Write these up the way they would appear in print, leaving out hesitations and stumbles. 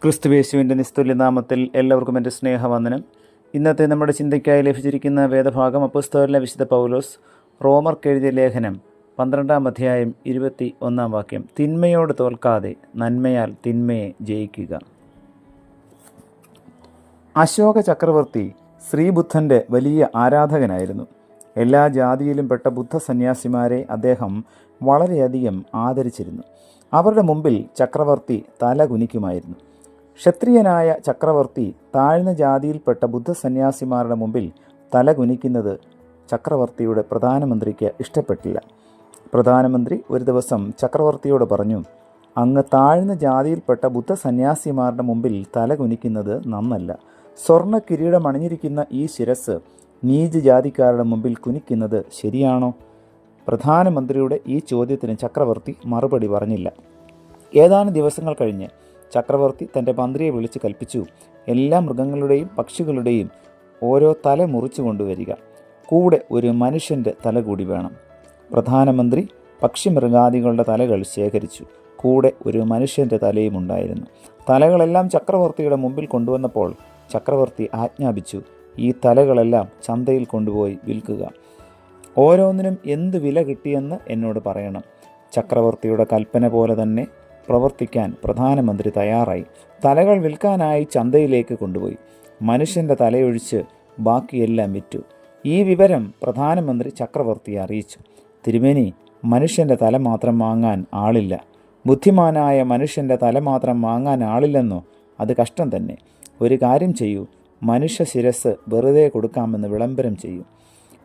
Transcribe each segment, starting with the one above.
ക്രിസ്തുയേശുവിൻ്റെ നിസ്തുല്യ നാമത്തിൽ എല്ലാവർക്കും എൻ്റെ സ്നേഹവന്ദനം. ഇന്നത്തെ നമ്മുടെ ചിന്തയ്ക്കായി ലഭിച്ചിരിക്കുന്ന വേദഭാഗം അപ്പോസ്തലനായ വിശുദ്ധ പൗലോസ് റോമർക്ക് എഴുതിയ ലേഖനം 12-ാം അധ്യായം 21-ാം വാക്യം. തിന്മയോട് തോൽക്കാതെ നന്മയാൽ തിന്മയെ ജയിക്കുക. അശോക ചക്രവർത്തി ശ്രീബുദ്ധൻ്റെ വലിയ ആരാധകനായിരുന്നു. എല്ലാ ജാതിയിലും പെട്ട ബുദ്ധ സന്യാസിമാരെ അദ്ദേഹം വളരെയധികം ആദരിച്ചിരുന്നു. അവരുടെ മുമ്പിൽ ചക്രവർത്തി തല കുനിക്കുമായിരുന്നു. ക്ഷത്രിയനായ ചക്രവർത്തി താഴ്ന്ന ജാതിയിൽപ്പെട്ട ബുദ്ധ സന്യാസിമാരുടെ മുമ്പിൽ തല കുനിക്കുന്നത് ചക്രവർത്തിയുടെ പ്രധാനമന്ത്രിക്ക് ഇഷ്ടപ്പെട്ടില്ല. പ്രധാനമന്ത്രി ഒരു ദിവസം ചക്രവർത്തിയോട് പറഞ്ഞു, അങ്ങ് താഴ്ന്ന ജാതിയിൽപ്പെട്ട ബുദ്ധ സന്യാസിമാരുടെ മുമ്പിൽ തല കുനിക്കുന്നത് നന്നല്ല. സ്വർണ്ണ കിരീടം അണിഞ്ഞിരിക്കുന്ന ഈ ശിരസ് നീച ജാതിക്കാരുടെ മുമ്പിൽ കുനിക്കുന്നത് ശരിയാണോ? പ്രധാനമന്ത്രിയുടെ ഈ ചോദ്യത്തിന് ചക്രവർത്തി മറുപടി പറഞ്ഞില്ല. ഏതാനും ദിവസങ്ങൾ കഴിഞ്ഞ് ചക്രവർത്തി തൻ്റെ മന്ത്രിയെ വിളിച്ച് കൽപ്പിച്ചു, എല്ലാ മൃഗങ്ങളുടെയും പക്ഷികളുടെയും ഓരോ തല മുറിച്ചു കൊണ്ടുവരിക. കൂടെ ഒരു മനുഷ്യൻ്റെ തല കൂടി വേണം. പ്രധാനമന്ത്രി പക്ഷിമൃഗാദികളുടെ തലകൾ ശേഖരിച്ചു. കൂടെ ഒരു മനുഷ്യൻ്റെ തലയും ഉണ്ടായിരുന്നു. തലകളെല്ലാം ചക്രവർത്തിയുടെ മുമ്പിൽ കൊണ്ടുവന്നപ്പോൾ ചക്രവർത്തി ആജ്ഞാപിച്ചു, ഈ തലകളെല്ലാം ചന്തയിൽ കൊണ്ടുപോയി വിൽക്കുക. ഓരോന്നിനും എന്ത് വില കിട്ടിയെന്ന് എന്നോട് പറയണം. ചക്രവർത്തിയുടെ കൽപ്പന പോലെ തന്നെ പ്രവർത്തിക്കാൻ പ്രധാനമന്ത്രി തയ്യാറായി. തലകൾ വിൽക്കാനായി ചന്തയിലേക്ക് കൊണ്ടുപോയി. മനുഷ്യൻ്റെ തലയൊഴിച്ച് ബാക്കിയെല്ലാം വിറ്റു. ഈ വിവരം പ്രധാനമന്ത്രി ചക്രവർത്തിയെ അറിയിച്ചു. തിരുമേനി, മനുഷ്യൻ്റെ തല മാത്രം വാങ്ങാൻ ആളില്ല. ബുദ്ധിമാനായ മനുഷ്യൻ്റെ തല മാത്രം വാങ്ങാൻ ആളില്ലെന്നോ? അത് കഷ്ടം തന്നെ. ഒരു കാര്യം ചെയ്യൂ, മനുഷ്യ ശിരസ് വെറുതെ കൊടുക്കാമെന്ന് വിളംബരം ചെയ്യൂ.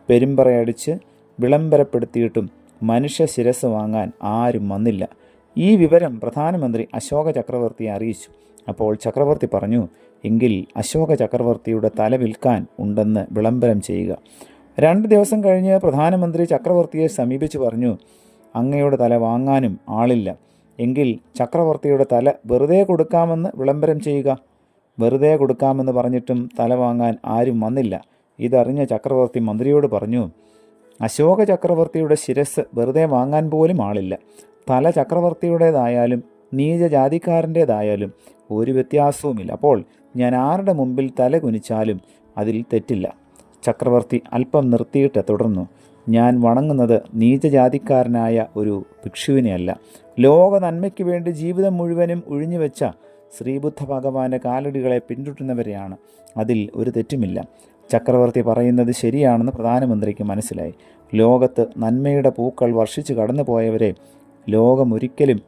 പെരുമ്പറയടിച്ച് വിളംബരപ്പെടുത്തിയിട്ടും മനുഷ്യ ശിരസ് വാങ്ങാൻ ആരും വന്നില്ല. ഈ വിവരം പ്രധാനമന്ത്രി അശോക ചക്രവർത്തിയെ അറിയിച്ചു. അപ്പോൾ ചക്രവർത്തി പറഞ്ഞു, എങ്കിൽ അശോക ചക്രവർത്തിയുടെ തല വിൽക്കാൻ ഉണ്ടെന്ന് വിളംബരം ചെയ്യുക. 2 ദിവസം കഴിഞ്ഞ് പ്രധാനമന്ത്രി ചക്രവർത്തിയെ സമീപിച്ച് പറഞ്ഞു, അങ്ങയുടെ തല വാങ്ങാനും ആളില്ല. എങ്കിൽ ചക്രവർത്തിയുടെ തല വെറുതെ കൊടുക്കാമെന്ന് വിളംബരം ചെയ്യുക. വെറുതെ കൊടുക്കാമെന്ന് പറഞ്ഞിട്ടും തല വാങ്ങാൻ ആരും വന്നില്ല. ഇതറിഞ്ഞ ചക്രവർത്തി മന്ത്രിയോട് പറഞ്ഞു, അശോക ചക്രവർത്തിയുടെ ശിരസ് വെറുതെ വാങ്ങാൻ പോലും ആളില്ല. തല ചക്രവർത്തിയുടേതായാലും നീചജാതിക്കാരൻ്റേതായാലും ഒരു വ്യത്യാസവുമില്ല. അപ്പോൾ ഞാൻ ആരുടെ മുമ്പിൽ തല കുനിച്ചാലും അതിൽ തെറ്റില്ല. ചക്രവർത്തി അല്പം നിർത്തിയിട്ട് തുടർന്നു, ഞാൻ വണങ്ങുന്നത് നീചജാതിക്കാരനായ ഒരു ഭിക്ഷുവിനെയല്ല, ലോക നന്മയ്ക്ക് വേണ്ടി ജീവിതം മുഴുവനും ഒഴിഞ്ഞുവെച്ച ശ്രീബുദ്ധ ഭഗവാന്റെ കാലടികളെ പിന്തുടരുന്നവരെയാണ്. അതിൽ ഒരു തെറ്റുമില്ല. ചക്രവർത്തി പറയുന്നത് ശരിയാണെന്ന് പ്രധാനമന്ത്രിക്ക് മനസ്സിലായി. ലോകത്ത് നന്മയുടെ പൂക്കൾ വർഷിച്ചു കടന്നു പോയവരെ ലോകം ഒരിക്കലും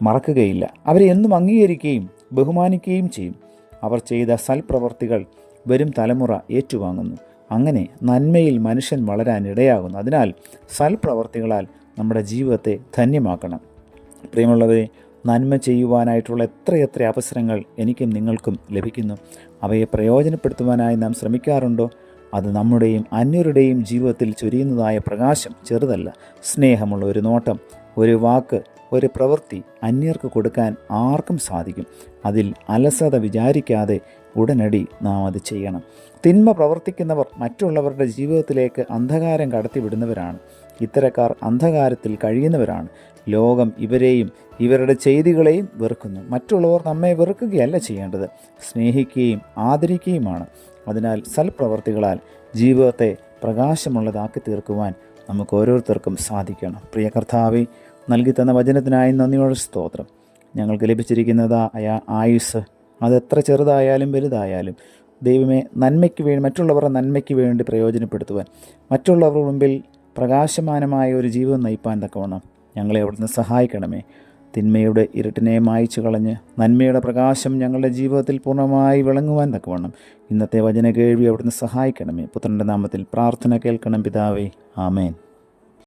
മറക്കുകയില്ല. അവരെ എന്നും അംഗീകരിക്കുകയും ബഹുമാനിക്കുകയും ചെയ്യും. അവർ ചെയ്ത സൽപ്രവർത്തികൾ വരും തലമുറ ഏറ്റുവാങ്ങുന്നു. അങ്ങനെ നന്മയിൽ മനുഷ്യൻ വളരാൻ ഇടയാകുന്നു. അതിനാൽ സൽപ്രവർത്തികളാൽ നമ്മുടെ ജീവിതത്തെ ധന്യമാക്കണം. പ്രിയമുള്ളവരെ, നന്മ ചെയ്യുവാനായിട്ടുള്ള എത്രയെത്ര അവസരങ്ങൾ എനിക്കും നിങ്ങൾക്കും ലഭിക്കുന്നു. അവയെ പ്രയോജനപ്പെടുത്തുവാനായി നാം ശ്രമിക്കാറുണ്ടോ? അത് നമ്മുടെയും അന്യരുടെയും ജീവിതത്തിൽ ചൊരിയുന്നതായ പ്രകാശം ചെറുതല്ല. സ്നേഹമുള്ള ഒരു നോട്ടം, ഒരു വാക്ക്, ഒരു പ്രവൃത്തി അന്യർക്ക് കൊടുക്കാൻ ആർക്കും സാധിക്കും. അതിൽ അലസത വിചാരിക്കാതെ ഉടനടി നാം അത് ചെയ്യണം. തിന്മ പ്രവർത്തിക്കുന്നവർ മറ്റുള്ളവരുടെ ജീവിതത്തിലേക്ക് അന്ധകാരം കടത്തിവിടുന്നവരാണ്. ഇത്തരക്കാർ അന്ധകാരത്തിൽ കഴിയുന്നവരാണ്. ലോകം ഇവരെയും ഇവരുടെ ചെയ്തികളെയും വെറുക്കുന്നു. മറ്റുള്ളവർ നമ്മെ വെറുക്കുകയല്ല ചെയ്യേണ്ടത്, സ്നേഹിക്കുകയും ആദരിക്കുകയുമാണ്. അതിനാൽ സൽപ്രവർത്തികളാൽ ജീവിതത്തെ പ്രകാശമുള്ളതാക്കി തീർക്കുവാൻ നമുക്ക് ഓരോരുത്തർക്കും സാധിക്കണം. പ്രിയ കർത്താവേ, നൽകി തന്ന വചനത്തിനായി നന്ദിയോടെ സ്തോത്രം. ഞങ്ങൾക്ക് ലഭിച്ചിരിക്കുന്നതായ ആയുസ് അതെത്ര ചെറുതായാലും വലുതായാലും ദൈവമേ, നന്മയ്ക്ക് വേണ്ടി, മറ്റുള്ളവരുടെ നന്മയ്ക്ക് വേണ്ടി പ്രയോജനപ്പെടുത്തുവാൻ, മറ്റുള്ളവരുടെ മുമ്പിൽ പ്രകാശമാനമായ ഒരു ജീവിതം നയിപ്പാൻ തക്കവണ്ണം ഞങ്ങളെ അവിടുന്ന് സഹായിക്കണമേ. തിന്മയുടെ ഇരുട്ടിനെ മായ്ച്ചു കളഞ്ഞ് നന്മയുടെ പ്രകാശം ഞങ്ങളുടെ ജീവിതത്തിൽ പൂർണ്ണമായി വിളങ്ങുവാൻ തക്കവണ്ണം ഇന്നത്തെ വചന കേൾവി അവിടുന്ന് സഹായിക്കണമേ. പുത്രൻ്റെ നാമത്തിൽ പ്രാർത്ഥന കേൾക്കണം പിതാവേ. ആമേൻ.